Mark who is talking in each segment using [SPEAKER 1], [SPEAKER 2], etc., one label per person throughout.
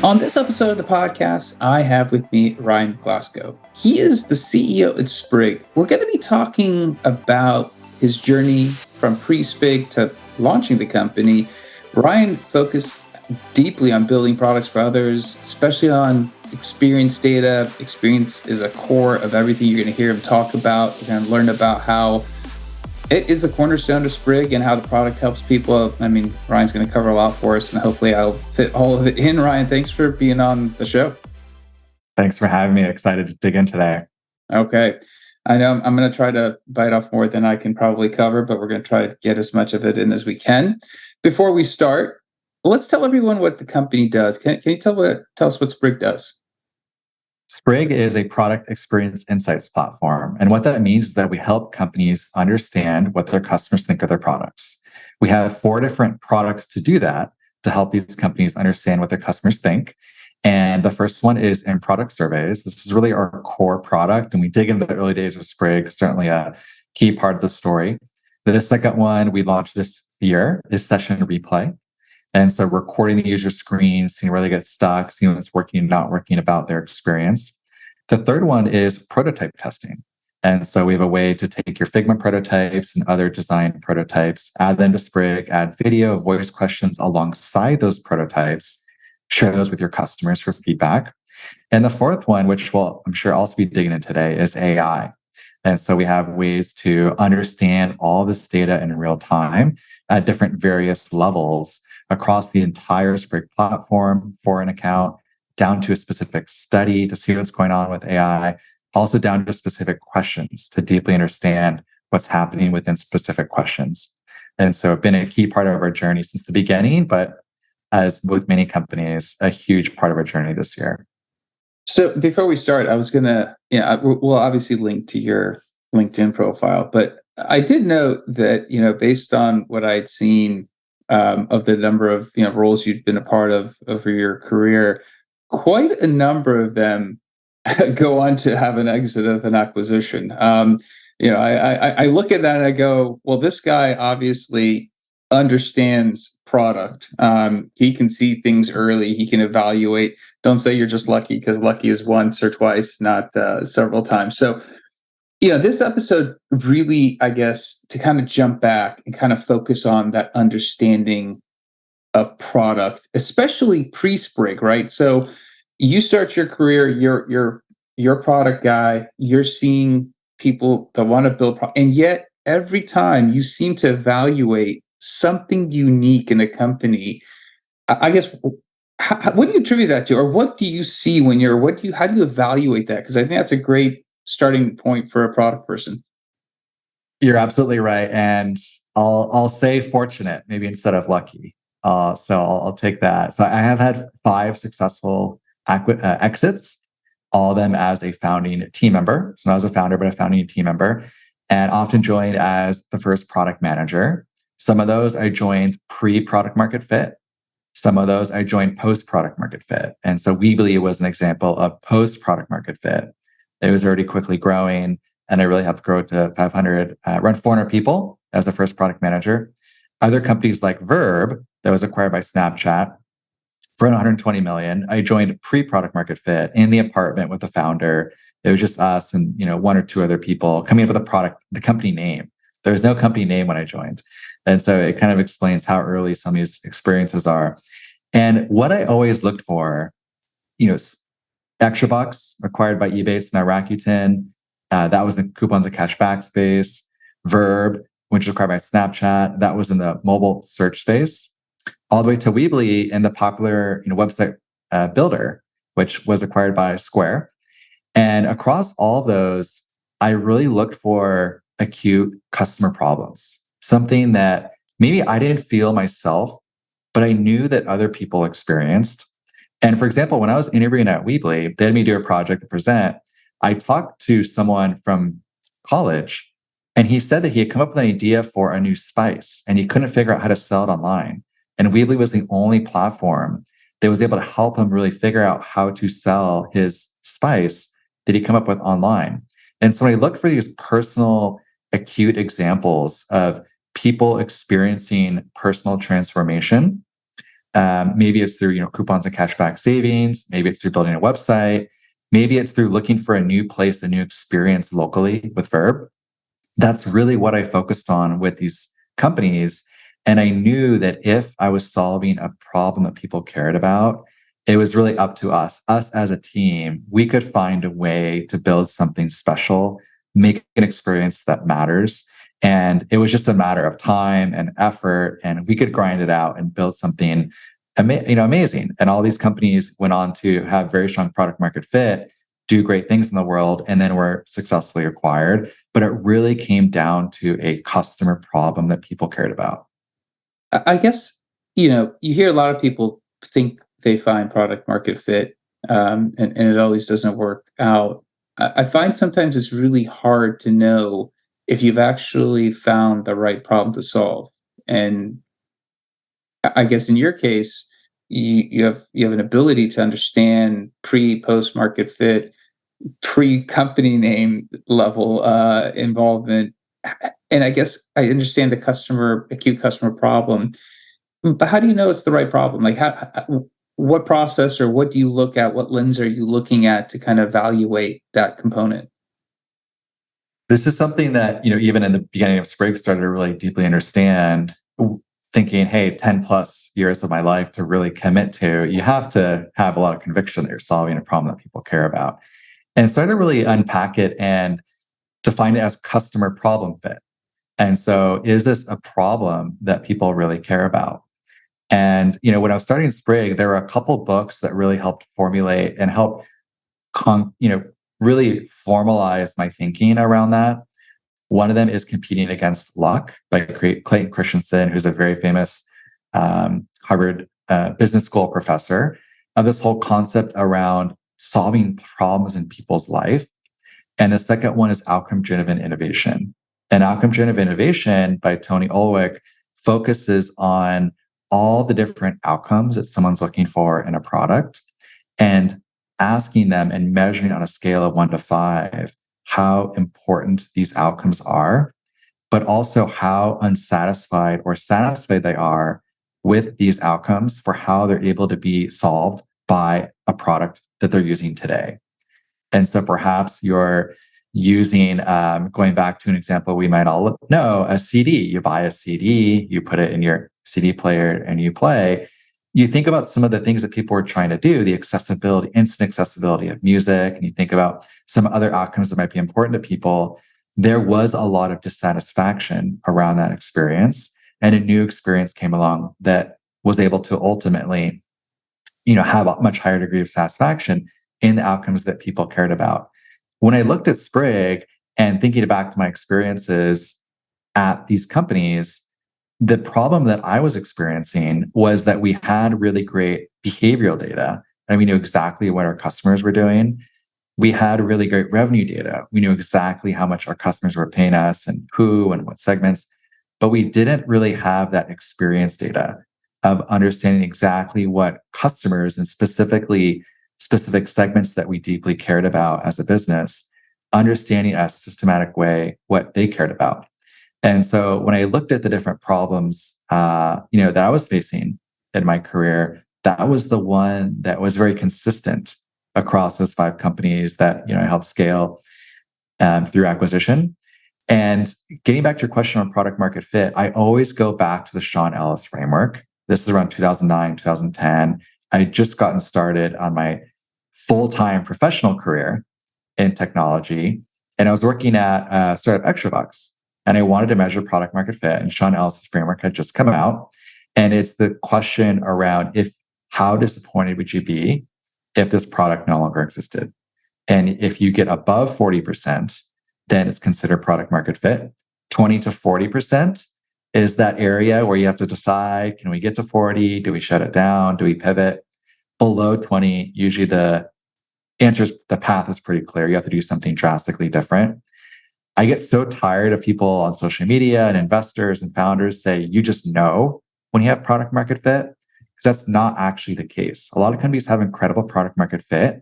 [SPEAKER 1] On this episode of the podcast, I have with me Ryan Glasgow. He is the CEO at Sprig. We're going to be talking about his journey from pre-Sprig to launching the company. Ryan focused deeply on building products for others, especially on experience data. Experience is a core of everything you're going to hear him talk about. You're going to learn about how it is the cornerstone of Sprig and how the product helps people. I mean, Ryan's going to cover a lot for us, and hopefully I'll fit all of it in. Ryan, thanks for being on the show.
[SPEAKER 2] Thanks for having me. Excited to dig in today.
[SPEAKER 1] Okay. I know I'm going to try to bite off more than I can probably cover, but we're going to try to get as much of it in as we can. Before we start, let's tell everyone what the company does. Can you tell us what Sprig does?
[SPEAKER 2] Sprig is a product experience insights platform. And what that means is that we help companies understand what their customers think of their products. We have 4 different products to do that, to help these companies understand what their customers think. And the first one is in product surveys. This is really our core product. And we dig into the early days of Sprig, certainly a key part of the story. The second one we launched this year is session replay. And so recording the user screen, seeing where they get stuck, seeing what's working and not working about their experience. The third one is prototype testing. And so we have a way to take your Figma prototypes and other design prototypes, add them to Sprig, add video, voice questions alongside those prototypes, share those with your customers for feedback. And the fourth one, which we'll, I'm sure, also be digging in today, is AI. And so we have ways to understand all this data in real time at different various levels across the entire Sprig platform for an account, down to a specific study to see what's going on with AI, also down to specific questions to deeply understand what's happening within specific questions. And so it's been a key part of our journey since the beginning, but as with many companies, a huge part of our journey this year.
[SPEAKER 1] So before we start, I was going to, we'll obviously link to your LinkedIn profile, but I did note that, based on what I'd seen of the number of, roles you'd been a part of over your career, quite a number of them go on to have an exit of an acquisition. I look at that and I go, well, this guy obviously understands product. He can see things early. He can evaluate. Don't say you're just lucky, because lucky is once or twice, not several times. So, this episode really, I guess, to kind of jump back and kind of focus on that understanding of product, especially pre-Sprig, right? So you start your career, you're a product guy, you're seeing people that want to build and yet every time you seem to evaluate something unique in a company. I guess, what do you attribute that to? Or what do you see when how do you evaluate that? Because I think that's a great starting point for a product person.
[SPEAKER 2] You're absolutely right. And I'll say fortunate, maybe instead of lucky. So I'll take that. So I have had 5 successful exits, all of them as a founding team member. So not as a founder, but a founding team member, and often joined as the first product manager. Some of those I joined pre-product market fit. Some of those I joined post-product market fit. And so Weebly was an example of post-product market fit. It was already quickly growing, and I really helped grow it to 500, around 400 people as the first product manager. Other companies like Verb, that was acquired by Snapchat for 120 million. I joined pre-product market fit in the apartment with the founder. It was just us and 1 or 2 other people coming up with the company name. There was no company name when I joined. And so it kind of explains how early some of these experiences are. And what I always looked for, Extra Bucks, acquired by eBay, it's now Rakuten. That was the coupons and cashback space. Verb, which was acquired by Snapchat, that was in the mobile search space. All the way to Weebly and the popular website builder, which was acquired by Square. And across all of those, I really looked for acute customer problems, something that maybe I didn't feel myself, but I knew that other people experienced. And for example, when I was interviewing at Weebly, they had me do a project to present. I talked to someone from college, and he said that he had come up with an idea for a new spice, and he couldn't figure out how to sell it online. And Weebly was the only platform that was able to help him really figure out how to sell his spice that he come up with online. And so when I looked for these personal, acute examples of people experiencing personal transformation, Maybe it's through coupons and cashback savings. Maybe it's through building a website. Maybe it's through looking for a new place, a new experience locally with Verb. That's really what I focused on with these companies. And I knew that if I was solving a problem that people cared about, it was really up to us as a team. We could find a way to build something special, make an experience that matters. And it was just a matter of time and effort, and we could grind it out and build something amazing. And all these companies went on to have very strong product market fit, do great things in the world, and then were successfully acquired. But it really came down to a customer problem that people cared about.
[SPEAKER 1] I guess, you hear a lot of people think they find product market fit, and it always doesn't work out. I find sometimes it's really hard to know if you've actually found the right problem to solve. And I guess in your case, you have an ability to understand post market fit, pre company name level involvement, and I guess I understand the acute customer problem. But how do you know it's the right problem? Like, what process or what do you look at? What lens are you looking at to kind of evaluate that component?
[SPEAKER 2] This is something that, even in the beginning of Sprig started to really deeply understand, thinking, hey, 10 plus years of my life to really commit to, you have to have a lot of conviction that you're solving a problem that people care about. And so I had to really unpack it and define it as customer problem fit. And so is this a problem that people really care about? And, when I was starting Sprig, there were a couple books that really helped formulate and help, really formalize my thinking around that. One of them is Competing Against Luck by Clayton Christensen, who's a very famous Harvard Business School professor, of this whole concept around solving problems in people's life. And the second one is Outcome-Driven Innovation. And Outcome-Driven Innovation by Tony Ulwick focuses on all the different outcomes that someone's looking for in a product and asking them and measuring on a scale of 1 to 5 how important these outcomes are, but also how unsatisfied or satisfied they are with these outcomes for how they're able to be solved by a product that they're using today. And so perhaps you're using, going back to an example we might all know, a CD. You buy a CD, you put it in your CD player and you play. You think about some of the things that people are trying to do, the accessibility, instant accessibility of music, and you think about some other outcomes that might be important to people. There was a lot of dissatisfaction around that experience, and a new experience came along that was able to ultimately, have a much higher degree of satisfaction in the outcomes that people cared about. When I looked at Sprig and thinking back to my experiences at these companies, the problem that I was experiencing was that we had really great behavioral data and we knew exactly what our customers were doing. We had really great revenue data. We knew exactly how much our customers were paying us and who and what segments, but we didn't really have that experience data of understanding exactly what customers and specifically specific segments that we deeply cared about as a business, understanding in a systematic way what they cared about. And so when I looked at the different problems, that I was facing in my career, that was the one that was very consistent across those 5 companies that, I helped scale through acquisition. And getting back to your question on product market fit, I always go back to the Sean Ellis framework. This is around 2009, 2010. I had just gotten started on my full-time professional career in technology. And I was working at startup Extrabucks. And I wanted to measure product market fit. And Sean Ellis' framework had just come out. And it's the question around how disappointed would you be if this product no longer existed? And if you get above 40%, then it's considered product market fit. 20 to 40% is that area where you have to decide, can we get to 40? Do we shut it down? Do we pivot? Below 20, usually the path is pretty clear. You have to do something drastically different. I get so tired of people on social media and investors and founders say, you just know when you have product market fit, because that's not actually the case. A lot of companies have incredible product market fit,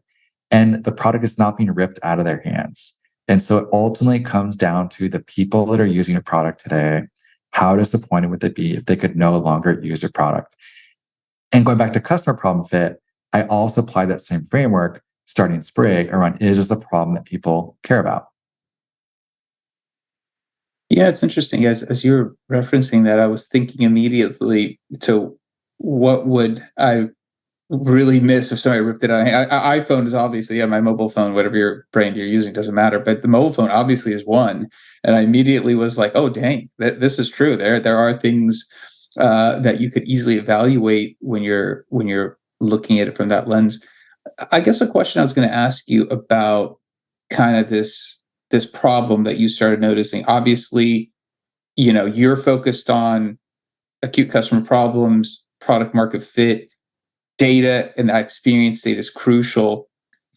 [SPEAKER 2] and the product is not being ripped out of their hands. And so it ultimately comes down to the people that are using a product today. How disappointed would they be if they could no longer use your product? And going back to customer problem fit, I also apply that same framework starting Sprig around, is this a problem that people care about?
[SPEAKER 1] Yeah, it's interesting. As you were referencing that, I was thinking immediately to what would I really miss if somebody ripped it out. iPhone is obviously, yeah, my mobile phone, whatever your brand you're using, doesn't matter. But the mobile phone obviously is one, and I immediately was like, oh dang, this is true. There are things that you could easily evaluate when you're looking at it from that lens. I guess a question I was going to ask you about kind of this problem that you started noticing. Obviously, you're focused on acute customer problems, product market fit, data, and that experience state is crucial.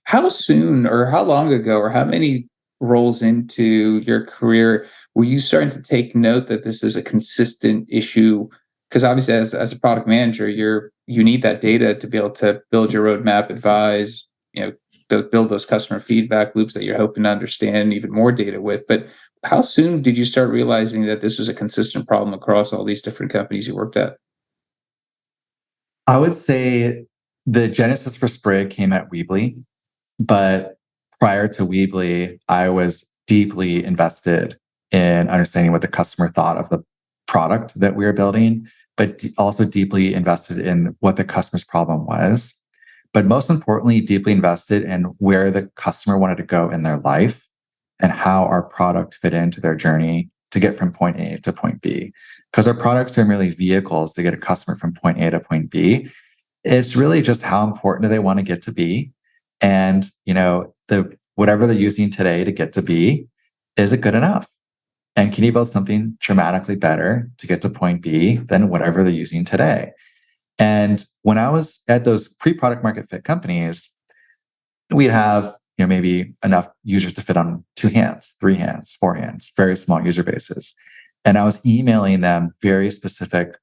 [SPEAKER 1] How soon or how long ago or how many roles into your career were you starting to take note that this is a consistent issue? Because obviously, as a product manager, you need that data to be able to build your roadmap, advise, build those customer feedback loops that you're hoping to understand even more data with. But how soon did you start realizing that this was a consistent problem across all these different companies you worked at?
[SPEAKER 2] I would say the genesis for Sprig came at Weebly, but prior to Weebly, I was deeply invested in understanding what the customer thought of the product that we were building, but also deeply invested in what the customer's problem was. But most importantly, deeply invested in where the customer wanted to go in their life and how our product fit into their journey to get from point A to point B. Because our products are merely vehicles to get a customer from point A to point B. It's really just how important do they want to get to B, and the whatever they're using today to get to B, is it good enough? And can you build something dramatically better to get to point B than whatever they're using today? And when I was at those pre-product market fit companies, we'd have maybe enough users to fit on 2 hands, 3 hands, 4 hands, very small user bases. And I was emailing them very specific,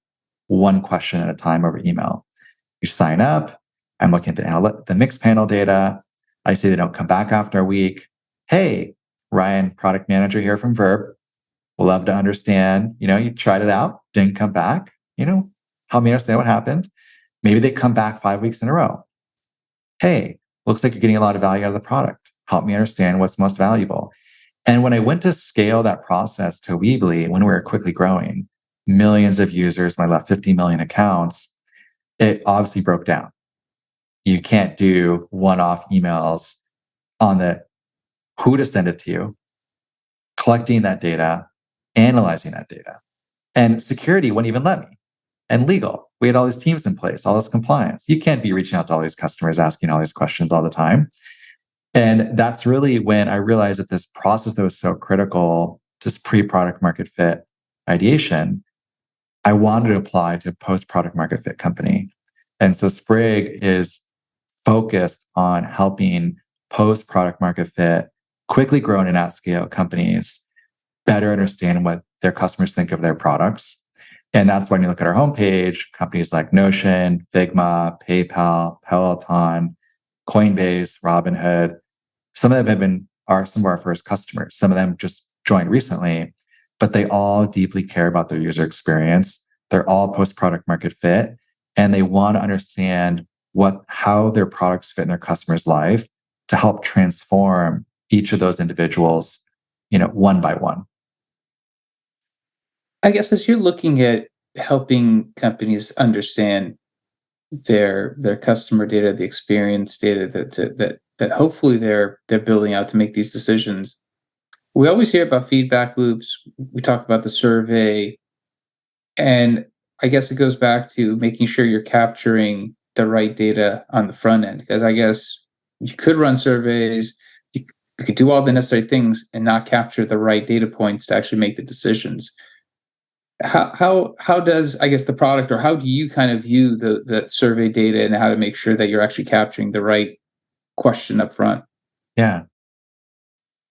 [SPEAKER 2] one question at a time over email. You sign up. I'm looking at the mix panel data. I say they don't come back after a week. Hey, Ryan, product manager here from Verb. We'll love to understand. You tried it out, didn't come back. Help me understand what happened. Maybe they come back 5 weeks in a row. Hey, looks like you're getting a lot of value out of the product. Help me understand what's most valuable. And when I went to scale that process to Weebly, when we were quickly growing, millions of users, when I left 50 million accounts, it obviously broke down. You can't do one-off emails on the who to send it to you, collecting that data, analyzing that data. And security wouldn't even let me. And legal, we had all these teams in place, all this compliance. You can't be reaching out to all these customers, asking all these questions all the time. And that's really when I realized that this process that was so critical to pre-product market fit ideation, I wanted to apply to a post-product market fit company. And so Sprig is focused on helping post-product market fit, quickly grown and at scale companies better understand what their customers think of their products. And that's when you look at our homepage, companies like Notion, Figma, PayPal, Peloton, Coinbase, Robinhood, some of them are some of our first customers. Some of them just joined recently, but they all deeply care about their user experience. They're all post-product market fit, and they want to understand how their products fit in their customer's life to help transform each of those individuals, one by one.
[SPEAKER 1] I guess as you're looking at helping companies understand their customer data, the experience data that hopefully they're building out to make these decisions. We always hear about feedback loops. We talk about the survey, and I guess it goes back to making sure you're capturing the right data on the front end. Because I guess you could run surveys, you could do all the necessary things and not capture the right data points to actually make the decisions. How does, I guess, the product, or how do you kind of view the survey data and how to make sure that you're actually capturing the right question up front?
[SPEAKER 2] Yeah.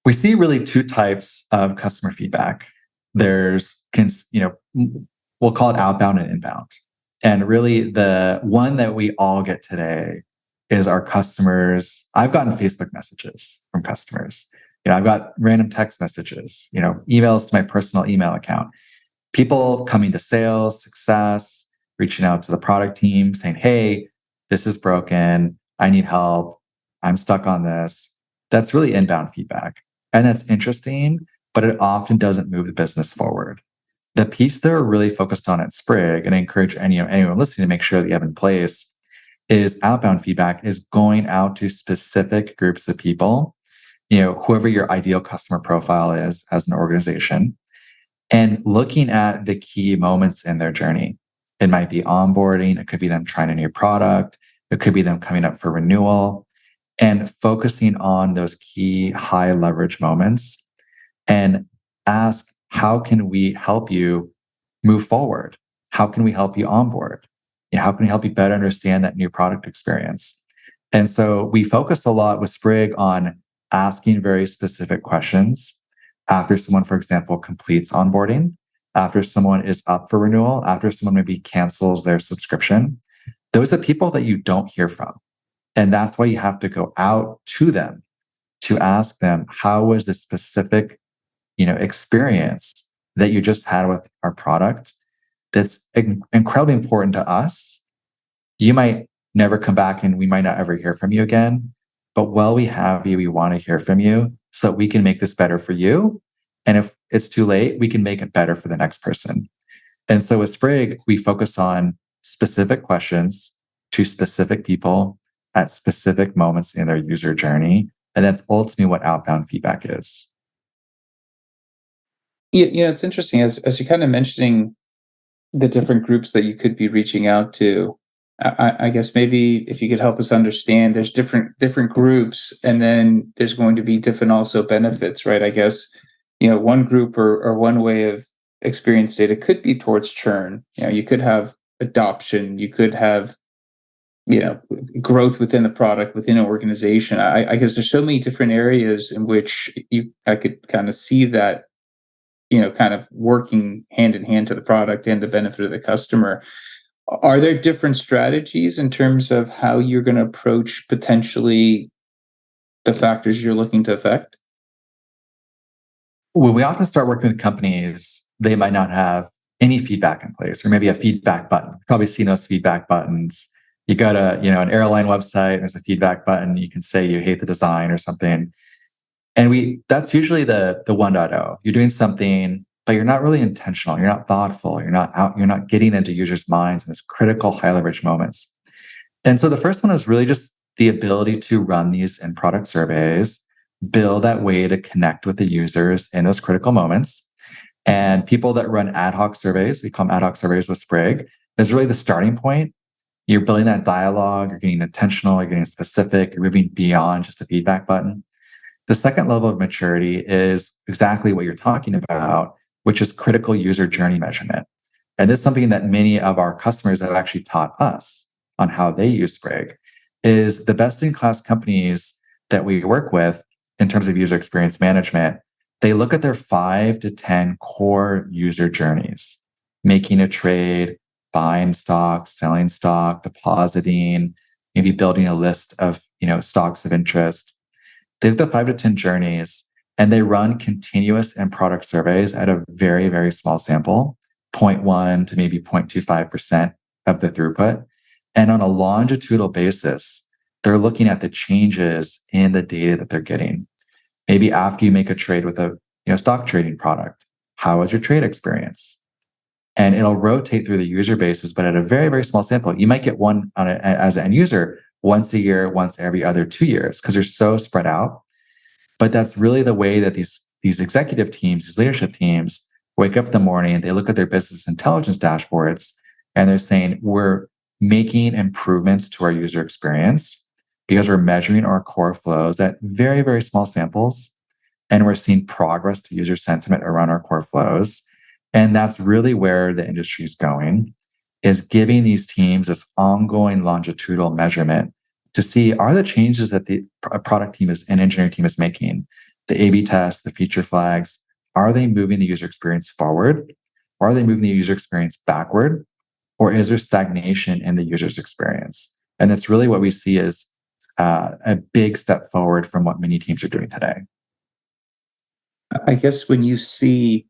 [SPEAKER 2] We see really 2 types of customer feedback. There's, we'll call it outbound and inbound. And really the one that we all get today is our customers. I've gotten Facebook messages from customers. I've got random text messages, emails to my personal email account. People coming to sales, success, reaching out to the product team saying, hey, this is broken. I need help. I'm stuck on this. That's really inbound feedback. And that's interesting, but it often doesn't move the business forward. The piece they're really focused on at Sprig, and I encourage anyone listening to make sure that you have in place, is outbound feedback is going out to specific groups of people, whoever your ideal customer profile is as an organization, and looking at the key moments in their journey. It might be onboarding, it could be them trying a new product, it could be them coming up for renewal, and focusing on those key high leverage moments and ask, how can we help you move forward? How can we help you onboard? How can we help you better understand that new product experience? And so we focused a lot with Sprig on asking very specific questions after someone, for example, completes onboarding, after someone is up for renewal, after someone maybe cancels their subscription. Those are people that you don't hear from. And that's why you have to go out to them to ask them, how was the specific, experience that you just had with our product that's incredibly important to us? You might never come back and we might not ever hear from you again. But while we have you, we want to hear from you so that we can make this better for you. And if it's too late, we can make it better for the next person. And so with Sprig, we focus on specific questions to specific people at specific moments in their user journey. And that's ultimately what outbound feedback is.
[SPEAKER 1] Yeah, it's interesting as you're kind of mentioning the different groups that you could be reaching out to. I guess maybe if you could help us understand, there's different groups, and then there's going to be different also benefits, right? I guess one group or one way of experience data could be towards churn. You could have adoption, you could have growth within the product, within an organization. I guess there's so many different areas in which I could kind of see that kind of working hand in hand to the product and the benefit of the customer. Are there different strategies in terms of how you're going to approach potentially the factors you're looking to affect?
[SPEAKER 2] When we often start working with companies, they might not have any feedback in place, or maybe a feedback button. You've probably seen those feedback buttons. You go to an airline website, there's a feedback button. You can say you hate the design or something. And that's usually the 1.0. You're doing something, but you're not really intentional. You're not thoughtful. You're not getting into users' minds in this critical high leverage moments. And so the first one is really just the ability to run these in product surveys, build that way to connect with the users in those critical moments. And people that run ad hoc surveys, we call them ad hoc surveys with Sprig, is really the starting point. You're building that dialogue, you're getting intentional, you're getting specific, you're moving beyond just a feedback button. The second level of maturity is exactly what you're talking about, which is critical user journey measurement. And this is something that many of our customers have actually taught us on how they use Sprig. Is the best in class companies that we work with in terms of user experience management, they look at their 5 to 10 core user journeys, making a trade, buying stock, selling stock, depositing, maybe building a list of stocks of interest. They have the 5 to 10 journeys, and they run continuous and product surveys at a very, very small sample, 0.1 to maybe 0.25% of the throughput. And on a longitudinal basis, they're looking at the changes in the data that they're getting. Maybe after you make a trade with a stock trading product, how was your trade experience? And it'll rotate through the user bases, but at a very, very small sample. You might get one as an end user once a year, once every other 2 years, because they're so spread out. But that's really the way that these executive teams, these leadership teams, wake up in the morning and they look at their business intelligence dashboards and they're saying, we're making improvements to our user experience because we're measuring our core flows at very, very small samples. And we're seeing progress to user sentiment around our core flows. And that's really where the industry is going, is giving these teams this ongoing longitudinal measurement to see, are the changes that the product team and engineering team is making, the A/B tests, the feature flags, are they moving the user experience forward? Or are they moving the user experience backward? Or is there stagnation in the user's experience? And that's really what we see as a big step forward from what many teams are doing today.
[SPEAKER 1] I guess when you see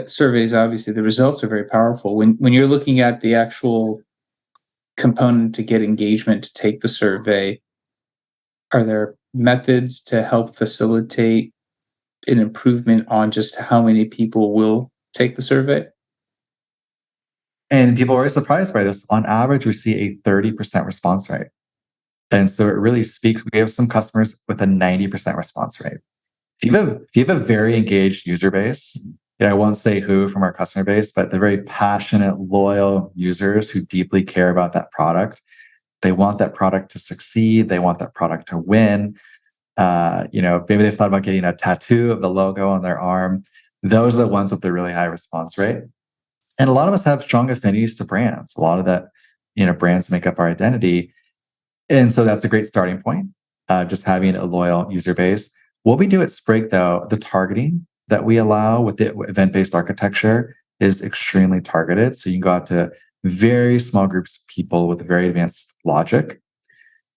[SPEAKER 1] surveys, obviously the results are very powerful. When you're looking at the actual component to get engagement to take the survey, are there methods to help facilitate an improvement on just how many people will take the survey?
[SPEAKER 2] And people are very surprised by this. On average, we see a 30% response rate. And so it really speaks. We have some customers with a 90% response rate. If you have a very engaged user base, I won't say who from our customer base, but they're very passionate, loyal users who deeply care about that product. They want that product to succeed. They want that product to win. Maybe they've thought about getting a tattoo of the logo on their arm. Those are the ones with the really high response rate. And a lot of us have strong affinities to brands. A lot of that, brands make up our identity. And so that's a great starting point, just having a loyal user base. What we do at Sprig, though, the targeting that we allow with the event-based architecture is extremely targeted. So you can go out to very small groups of people with very advanced logic.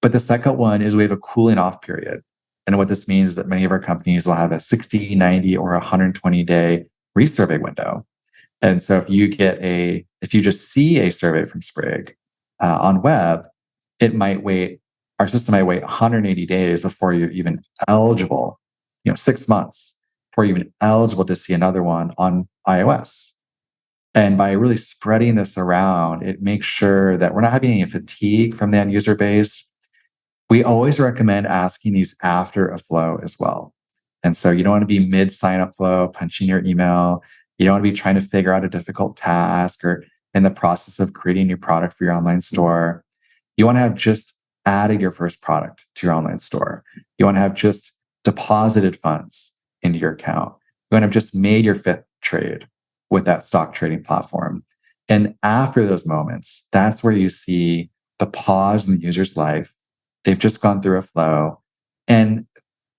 [SPEAKER 2] But the second one is we have a cooling off period. And what this means is that many of our companies will have a 60, 90, or 120-day resurvey window. And so if you just see a survey from Sprig on web, our system might wait 180 days before you're even eligible, 6 months before you're even eligible to see another one on iOS. And by really spreading this around, it makes sure that we're not having any fatigue from the end user base. We always recommend asking these after a flow as well. And so you don't want to be mid sign up flow, punching your email. You don't want to be trying to figure out a difficult task or in the process of creating a new product for your online store. You want to have just added your first product to your online store. You want to have just deposited funds into your account. You want to have just made your fifth trade with that stock trading platform. And after those moments, that's where you see the pause in the user's life. They've just gone through a flow and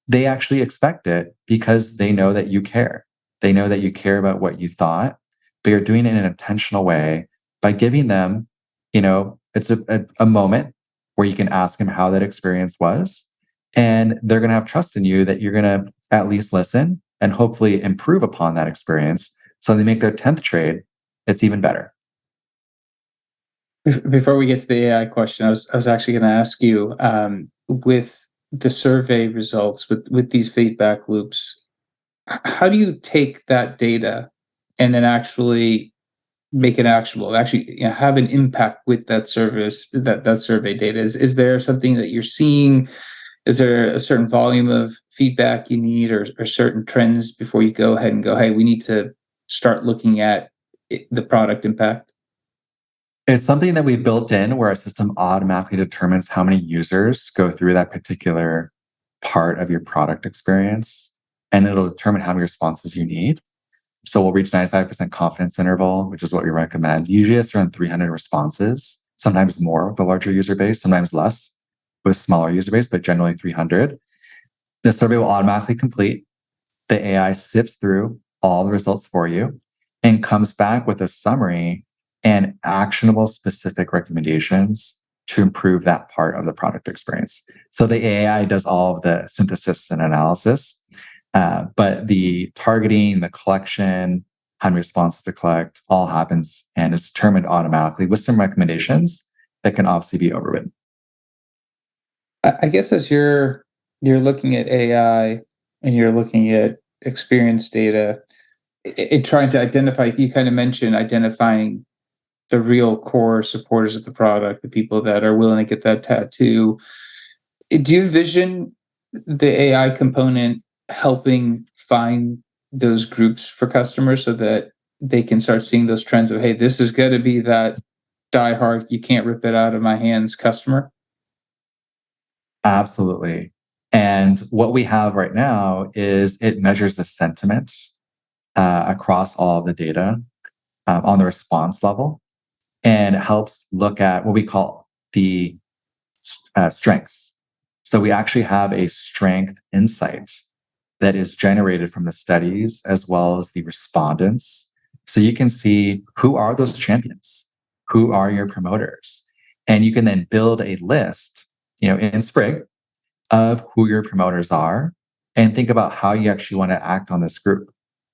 [SPEAKER 2] they actually expect it because they know that you care. They know that you care about what you thought, but you're doing it in an intentional way by giving them, it's a moment where you can ask them how that experience was. And they're going to have trust in you that you're going to at least listen and hopefully improve upon that experience. So they make their 10th trade, it's even better.
[SPEAKER 1] Before we get to the AI question, I was actually going to ask you, with the survey results, with these feedback loops, how do you take that data and then actually make it actionable, actually have an impact with that service, that survey data? Is there something that you're seeing? Is there a certain volume of feedback you need or certain trends before you go ahead and go, hey, we need to start looking at the product impact?
[SPEAKER 2] It's something that we've built in where our system automatically determines how many users go through that particular part of your product experience. And it'll determine how many responses you need. So we'll reach 95% confidence interval, which is what we recommend. Usually it's around 300 responses, sometimes more with a larger user base, sometimes less with smaller user base, but generally 300. The survey will automatically complete. The AI sifts through all the results for you and comes back with a summary and actionable specific recommendations to improve that part of the product experience. So the AI does all of the synthesis and analysis, but the targeting, the collection, how many responses to collect, all happens and is determined automatically with some recommendations that can obviously be overridden.
[SPEAKER 1] I guess as you're looking at AI and you're looking at experience data, trying to identify, you kind of mentioned identifying the real core supporters of the product, the people that are willing to get that tattoo. Do you envision the AI component helping find those groups for customers so that they can start seeing those trends of, hey, this is going to be that diehard, you can't rip it out of my hands customer?
[SPEAKER 2] Absolutely. And what we have right now is it measures the sentiment across all of the data on the response level and helps look at what we call the strengths. So we actually have a strength insight that is generated from the studies as well as the respondents. So you can see who are those champions, who are your promoters, and you can then build a list, in Sprig of who your promoters are and think about how you actually want to act on this group.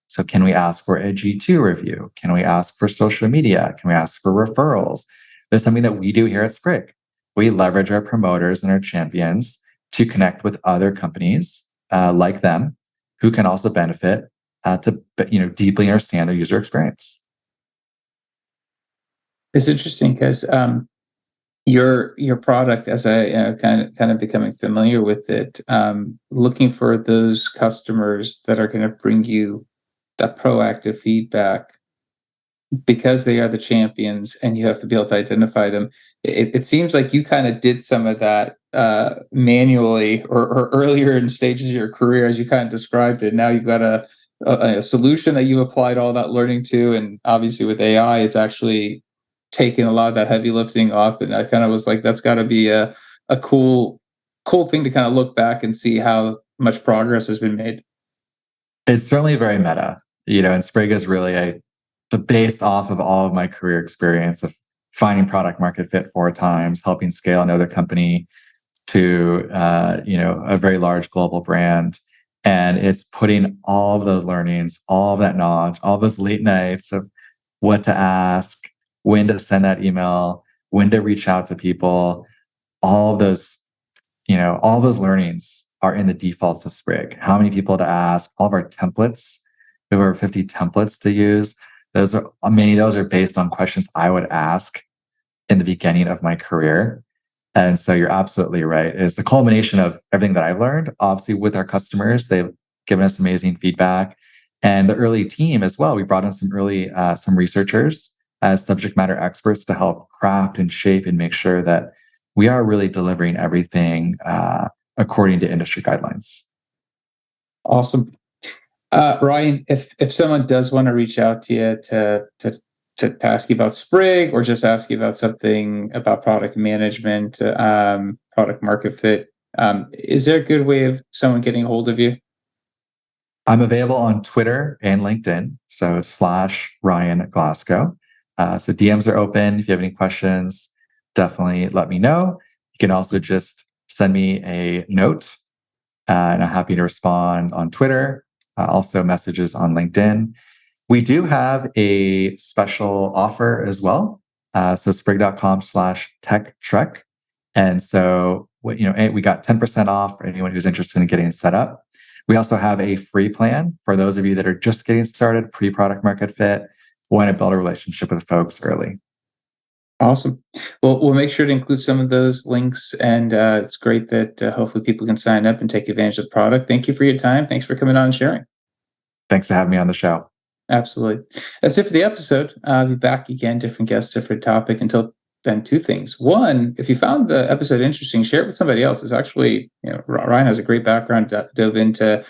[SPEAKER 2] So can we ask for a G2 review? Can we ask for social media? Can we ask for referrals? That's something that we do here at Sprig. We leverage our promoters and our champions to connect with other companies like them who can also benefit to deeply understand their user experience.
[SPEAKER 1] It's interesting because your product, as I kind of becoming familiar with it, looking for those customers that are going to bring you that proactive feedback because they are the champions and you have to be able to identify them. It seems like you kind of did some of that manually or earlier in stages of your career, as you kind of described it. Now you've got a solution that you applied all that learning to, and obviously with AI, it's actually taking a lot of that heavy lifting off. And I kind of was like, that's got to be a cool thing to kind of look back and see how much progress has been made.
[SPEAKER 2] It's certainly very meta, and Sprig is really based off of all of my career experience of finding product market fit 4 times, helping scale another company to a very large global brand. And it's putting all of those learnings, all of that knowledge, all those late nights of what to ask, when to send that email, when to reach out to people, all of those, all those learnings are in the defaults of Sprig. How many people to ask, all of our templates. We have over 50 templates to use. Many of those are based on questions I would ask in the beginning of my career. And so you're absolutely right. It's the culmination of everything that I've learned, obviously with our customers. They've given us amazing feedback. And the early team as well. We brought in some researchers as subject matter experts to help craft and shape and make sure that we are really delivering everything according to industry guidelines.
[SPEAKER 1] Awesome. Ryan, if someone does want to reach out to you to ask you about Sprig or just ask you about something about product management, product market fit, is there a good way of someone getting a hold of you?
[SPEAKER 2] I'm available on Twitter and LinkedIn, so /Ryan Glasgow. So DMs are open. If you have any questions, definitely let me know. You can also just send me a note, and I'm happy to respond on Twitter. Also messages on LinkedIn. We do have a special offer as well. So sprig.com/tech-trek. And so, we got 10% off for anyone who's interested in getting set up. We also have a free plan for those of you that are just getting started, pre-product market fit, want to build a relationship with folks early.
[SPEAKER 1] Awesome. Well, we'll make sure to include some of those links, and it's great that hopefully people can sign up and take advantage of the product. Thank you for your time. Thanks for coming on and sharing.
[SPEAKER 2] Thanks for having me on the show.
[SPEAKER 1] Absolutely. That's it for the episode. I'll be back again, different guest, different topic. Until then, 2 things. One, if you found the episode interesting, share it with somebody else. It's actually, Ryan has a great background, dove into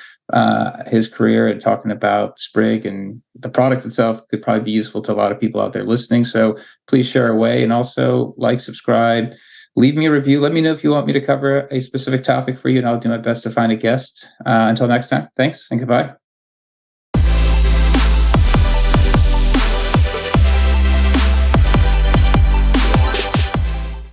[SPEAKER 1] his career and talking about Sprig, and the product itself could probably be useful to a lot of people out there listening. So please share away, and also like, subscribe, leave me a review. Let me know if you want me to cover a specific topic for you, and I'll do my best to find a guest. Until next time, thanks and goodbye.